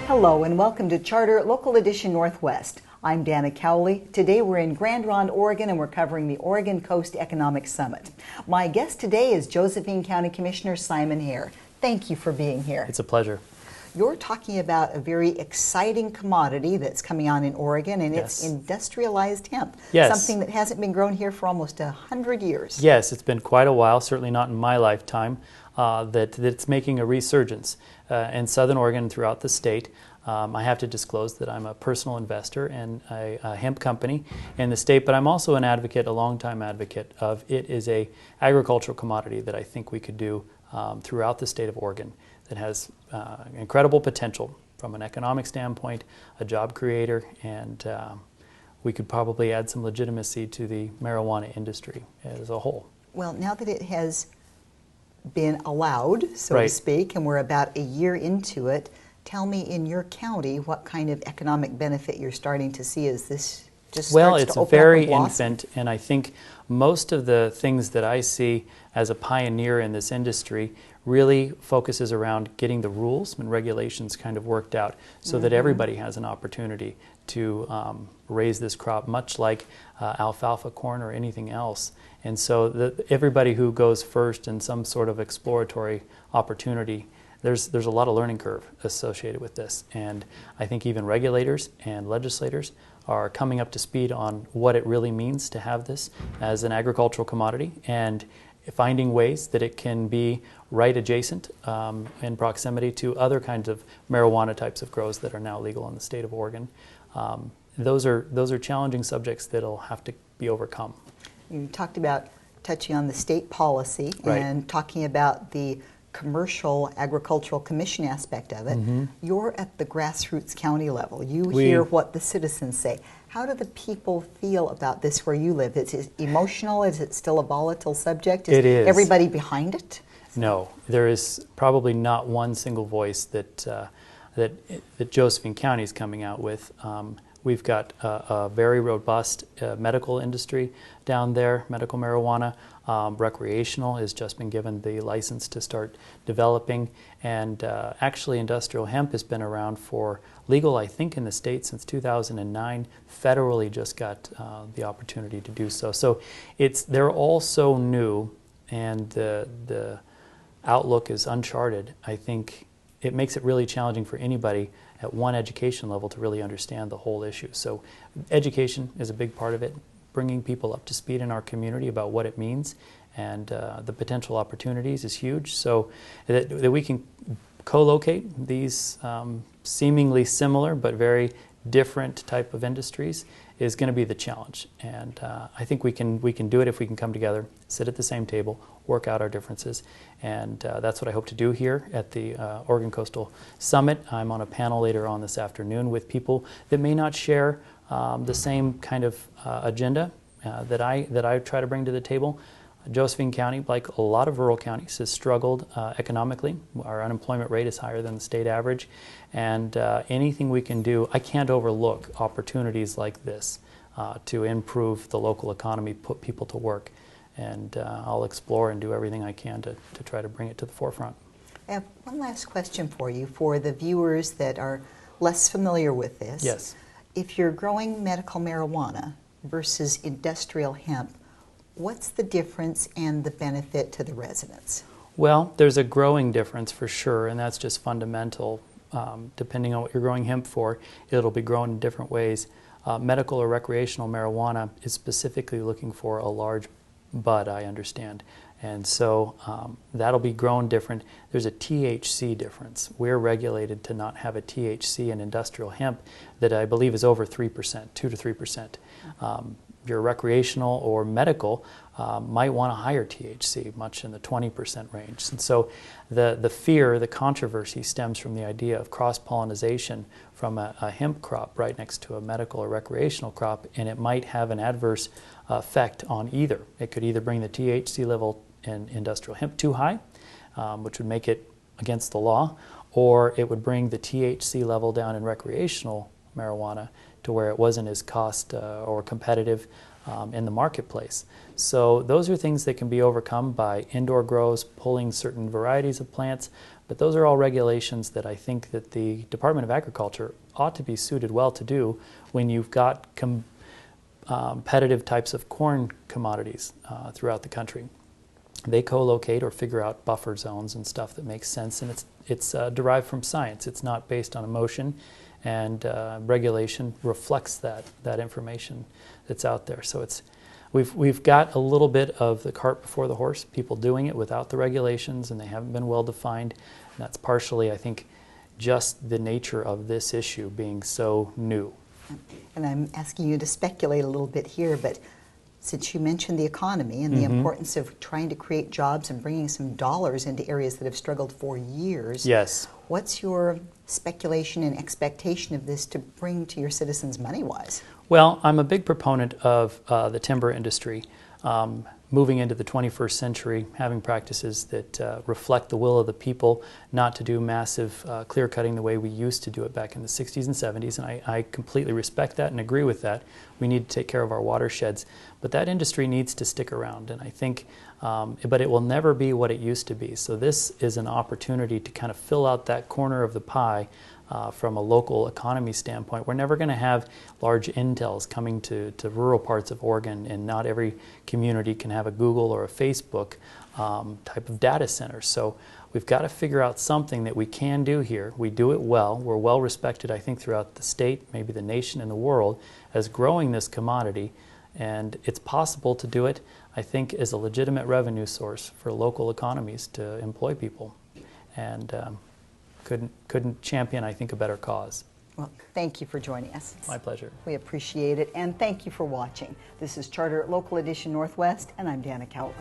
Hello and welcome to Charter Local Edition Northwest. I'm Dana Cowley. Today we're in Ronde, Oregon, and we're covering the Oregon Coast Economic Summit. My guest today is Josephine County Commissioner Simon Hare. Thank you for being here. It's a pleasure. You're talking about a very exciting commodity that's coming on in Oregon, and Yes. it's industrialized hemp. Yes. Something that hasn't been grown here for almost 100 years. Yes, it's been quite a while, certainly not in my lifetime, that it's making a resurgence in Southern Oregon and throughout the state. I have to disclose that I'm a personal investor in a hemp company in the state, but I'm also an advocate, a longtime advocate of it is a agricultural commodity that I think we could do throughout the state of Oregon that has incredible potential from an economic standpoint, a job creator, and we could probably add some legitimacy to the marijuana industry as a whole. Well, now that it has been allowed, so to Right. speak, and we're about a year into it, tell me in your county what kind of economic benefit you're starting to see as this just Well, starts it's to open very up and blossom. infant, and I think most of the things that I see as a pioneer in this industry really focuses around getting the rules and regulations kind of worked out so that everybody has an opportunity to raise this crop, much like alfalfa, corn, or anything else. And so everybody who goes first in some sort of exploratory opportunity, there's a lot of learning curve associated with this. And I think even regulators and legislators are coming up to speed on what it really means to have this as an agricultural commodity and finding ways that it can be right adjacent in proximity to other kinds of marijuana types of grows that are now legal in the state of Oregon. Those are challenging subjects that'll have to be overcome. You talked about touching on the state policy Right. and talking about the commercial agricultural commission aspect of it. You're at the grassroots county level. You hear what the citizens say. How do the people feel about this where you live? Is it emotional? Is it still a volatile subject? It is. Everybody behind it? No, there is probably not one single voice that Josephine County is coming out with. We've got a very robust medical industry down there, medical marijuana. Recreational has just been given the license to start developing. And actually industrial hemp has been around for legal, I think, in the state since 2009. Federally just got the opportunity to do so. So they're all so new and the outlook is uncharted. I think it makes it really challenging for anybody at one education level to really understand the whole issue. So education is a big part of it, bringing people up to speed in our community about what it means, and the potential opportunities is huge. So that we can co-locate these seemingly similar but very different type of industries is going to be the challenge. And I think we can do it if we can come together, sit at the same table, work out our differences, and that's what I hope to do here at the Oregon Coastal Summit. I'm on a panel later on this afternoon with people that may not share the same kind of agenda that I try to bring to the table. Josephine County, like a lot of rural counties, has struggled economically. Our unemployment rate is higher than the state average, and anything we can do, I can't overlook opportunities like this to improve the local economy, put people to work, and I'll explore and do everything I can to try to bring it to the forefront. I have one last question for you, for the viewers that are less familiar with this. Yes. If you're growing medical marijuana versus industrial hemp, what's the difference and the benefit to the residents? Well, there's a growing difference for sure, and that's just fundamental. Depending on what you're growing hemp for, it'll be grown in different ways. Medical or recreational marijuana is specifically looking for a large bud, I understand. And so that'll be grown different. There's a THC difference. We're regulated to not have a THC in industrial hemp that I believe is over 3%, 2 to 3%. Your recreational or medical might want a higher THC, much in the 20% range. And so the fear, the controversy stems from the idea of cross-pollination from a hemp crop right next to a medical or recreational crop, and it might have an adverse effect on either. It could either bring the THC level in industrial hemp too high, which would make it against the law, or it would bring the THC level down in recreational marijuana to where it wasn't as cost or competitive in the marketplace. So those are things that can be overcome by indoor grows, pulling certain varieties of plants, but those are all regulations that I think that the Department of Agriculture ought to be suited well to do when you've got competitive types of corn commodities throughout the country. They co-locate or figure out buffer zones and stuff that makes sense, and it's derived from science. It's not based on emotion, and regulation reflects that information that's out there. So we've got a little bit of the cart before the horse, people doing it without the regulations, and they haven't been well defined. And that's partially, I think, just the nature of this issue being so new. And I'm asking you to speculate a little bit here, but since you mentioned the economy and the importance of trying to create jobs and bringing some dollars into areas that have struggled for years, yes. What's your speculation and expectation of this to bring to your citizens money-wise? Well, I'm a big proponent of the timber industry. Moving into the 21st century, having practices that reflect the will of the people, not to do massive clear cutting the way we used to do it back in the 60s and 70s, and I completely respect that and agree with that. We need to take care of our watersheds, but that industry needs to stick around, and I think, but it will never be what it used to be. So this is an opportunity to kind of fill out that corner of the pie from a local economy standpoint. We're never going to have large intels coming to rural parts of Oregon, and not every community can have a Google or a Facebook type of data center. So we've got to figure out something that we can do here. We do it well. We're well respected, I think, throughout the state, maybe the nation and the world, as growing this commodity. And it's possible to do it, I think, as a legitimate revenue source for local economies to employ people. And couldn't champion, I think, a better cause. Well, thank you for joining us. My pleasure. We appreciate it, and thank you for watching. This is Charter Local Edition Northwest, and I'm Dana Cowley.